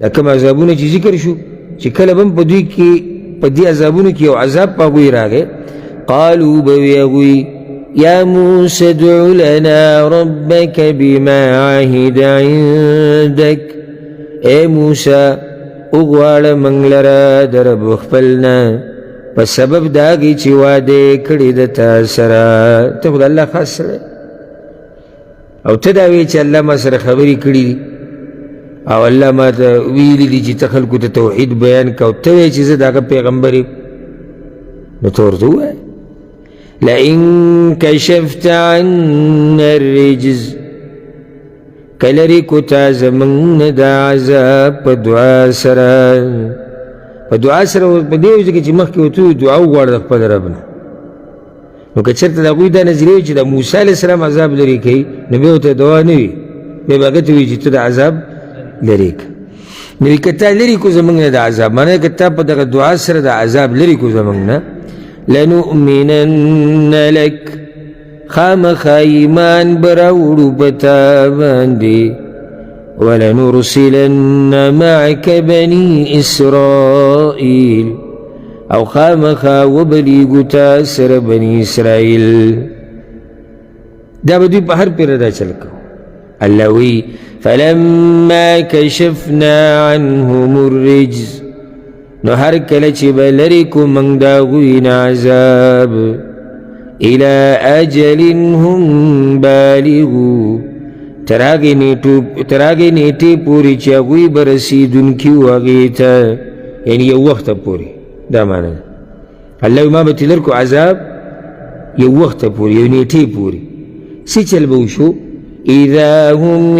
دا کم عذابونه چې ذکر شو چې کله بم په دوی کې په دې عذابونو کې یو عذاب په هغوی راغی قالوا بوي هغوی يا موسى ادع لنا ربك بما عهد عندك اے موسى اغواړه موږ لره د رب خپلنا په سبب د هغې چې وعدې کړي د تا سره ته خو د الله خاص سړی او ته دا وایې چې الله ما سره خبرې کړي دي او الله ما ته ویلي دي چې ته خلکو ته توحید بیان که او ته وایې چې زه د هغه پیغمبر یم نو ته ورته ووایه لئن کشفت عنا الرجز کلری کو تا زمون دا عذاب په دعا سره په دعا سره په دې وجه کې چې مخکې ورته دعا وغواړه د خپل رب نه نو که چېرته د هغوی دا نظریه وي چې د موسی علیه السلام عذاب لرې کوي نو بیا ورته دعا نه وي بیا به هغه ته وایي چې ته د عذاب لرې که نو که تا لرې کو زموږ نه د عذاب معنی که تا په دغه دعا سره د عذاب لرې کو زموږ نه لنؤمنن لك خامخا ایمان براوړو په تا باندې ولنرسلن معك بني إسرائيل او خامخا وبلیگو تا سر بني اسرائیل دا بدوی پا هر پیر دا چلکو اللہ وی فلما کشفنا عنهم الرجز نو هر کلچ بلرکو منگ دا غوین عذاب الى اجل هم بالغو تراغی نیٹی پوری چا غوی برسیدن کیو آگیتا یعنی یو وقت پوری دا معنی ده الله ما به تلرکو عذاب یو وخت پوری یو نیټې پوری څه چل به وشو اذا هم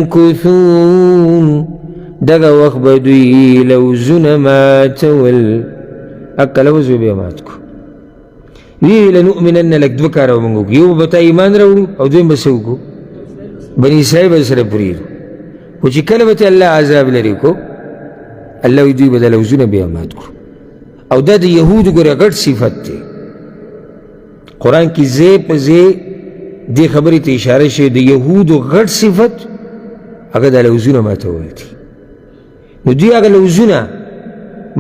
ينكثون دغه وخت به دوی لوزونه ماتول اکه لوز به بیا مات کو وی لنؤمنن لک دوه کاره ومونږ وکړو یو به ته ایمان راوړو او دویم به څه وکړو بني اسرائیل به سره پوریږو خو چې کله به ته الله عذاب لري کو الله وی دوی به د لوزونه بیا مات کړو او دا د یهودو ګوره غټ صفت دی قرآن کې ځای په ځای دې خبرې ته اشاره شوې د یهودو غټ صفت هغه د لوزونه ماتول دي نو دوی هغه لوزونه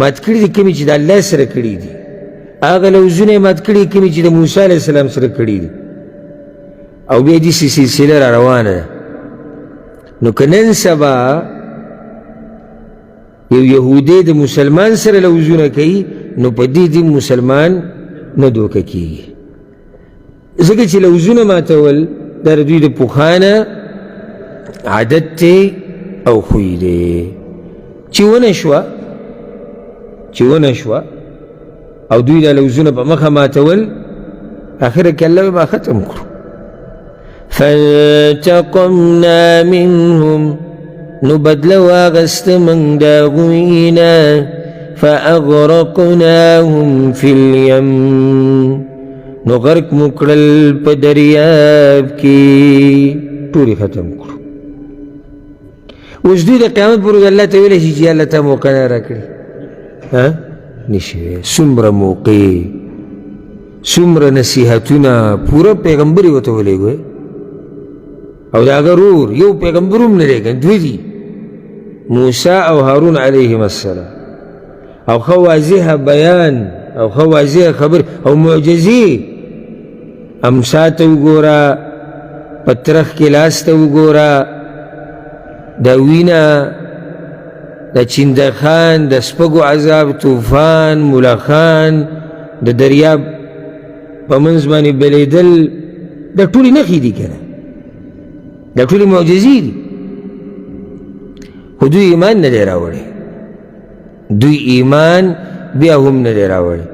مات کړي دي کومې چې د الله سره کړي دي هغه لوزونه یې مات کړي کومې چې د موسی علیه السلام سره کړي دي او بیا داسې سلسله را روانه ده نو که نن سبا یو یهودی د مسلمان سره لوزونه کوي نو په دې دې مسلمان نه دوکه کیږي ځکه چې لوزونه ماتول دا د دوی د پخوانه عادت دی او خوی دی چې ونه شوه او دوی دا لوزونه په مخه ماتول آخره کې الله به ختم کړو فانتقمنا منهم نو بدل واغست من داغوینا فاغرقناهم في اليم نو غرق مکڑل پا دریاب کی توری ختم کرو اوس دوی د قیامت پر ورځ الله ته ویلی شي چې الله تا موقع نه راکړي نشي څومره موقع څومره نصیحتونه پوره پیغمبر یې ورته ولېږو او د هغه رور یو پیغمبر هم نه دی دوی دي موسی او هارون علیهم السلام او خو واضح بیان او خو واضح خبر او معجزې امسا ته وګوره پترخ کې لاس ته وګوره د وینه د چندخان د سپږو عذاب طوفان ملخان د دریاب په منځ باندې بلیدل دا ټولې نښې دي که نه دا ټولې معجزې دي خو دوی ایمان نه دی راوړی دوی ایمان بیا هم نه دی راوړی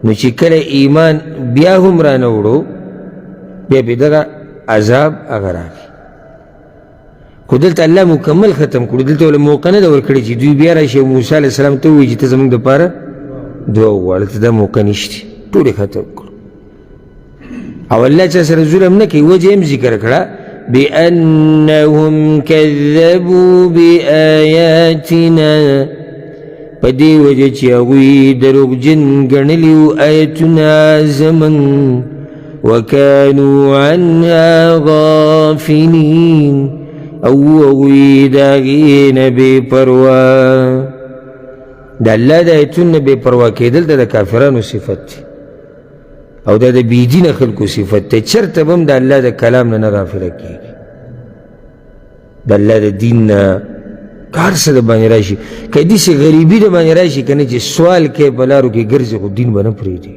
نو چې کله ایمان بیا هم را نه وړو بیا پې دغه عذاب هغه راغی خو دلته الله مکمل ختم کړو دلته ولې موقع نه ده ورکړې چې دوی بیا راشي او موسی علیه السلام ته ووایي چې ته زموږ دپاره دعا وغواړه ته دا موقع نشته ټول یې ختم کړو او الله چا سره ظلم نه کوي وجه هم ذکر کړه بأنهم كذبوا بآياتنا په دې وجه چې هغوی دروغجن ګڼلي وو آیتونه زموږ وكانوا عنها غافلين او اغوی داغین بے پروا. دا اللہ دا ایتون بے پروا کېدل دا کافرانو صفت دی او دا بی دین خلقو صفت دی. چرت بم دا اللہ دا کلام نا غافل کی دا اللہ دا دین نا کار سا دا بانی راشی کہ دیسی غریبی دا بانی راشی کنی چی سوال کے بلارو کی گرزی خود دین بنا پریدی.